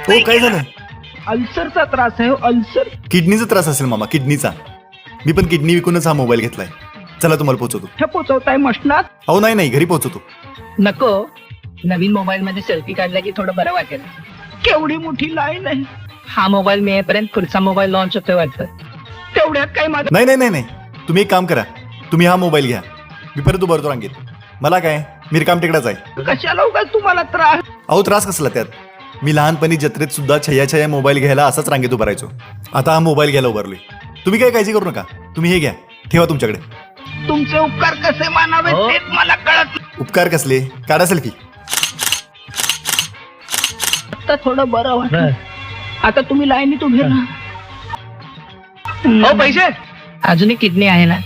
हो काय झालं? अल्सरचा त्रास आहे, अल्सर. किडनीचा त्रास असेल मामा, किडनीचा. मी पण किडनी विकूनच हा मोबाईल घेतलाय. चला तुम्हाला पोहोचवतो. हे पोचवताय मशनात? अहो नाही घरी पोहोचवतो. नको, नवीन मोबाईल मध्ये सेल्फी काढला की थोडं बरं वाटेल. केवढी मोठी लाईन आहे. हा मोबाईल मिळेपर्यंत पुढचा मोबाईल लॉन्च होतोय वाटतं. तेवढ्यात काय माझं नाही तुम्ही एक काम करा, तुम्ही हा मोबाईल घ्या, मी परत उभारतो रांगेत. मला काय, मी रिकाम टेकडाच आहे. कशाला उगाच तुम्हाला त्रास? अहो त्रास कसला त्यात? मी लहानपणी जत्रेत सुद्धा छया मोबाईल घ्यायला असाच रांगेत उभा राहायचो. आता हा मोबाईल घ्यायला उभारलोय. तुम्ही काय काळजी करू नका, तुम्ही हे घ्या, ठेवा तुमच्याकडे. तुमचे उपकार कसे मानावे हो. तेच मला कळत नाही. उपकार कसले? काढा सेल्फी. आता थोडं बरं वाटलं. आता तुम्ही लाईनीत उभे राहा. हो पैसे अजूनही किडनी आहे ना.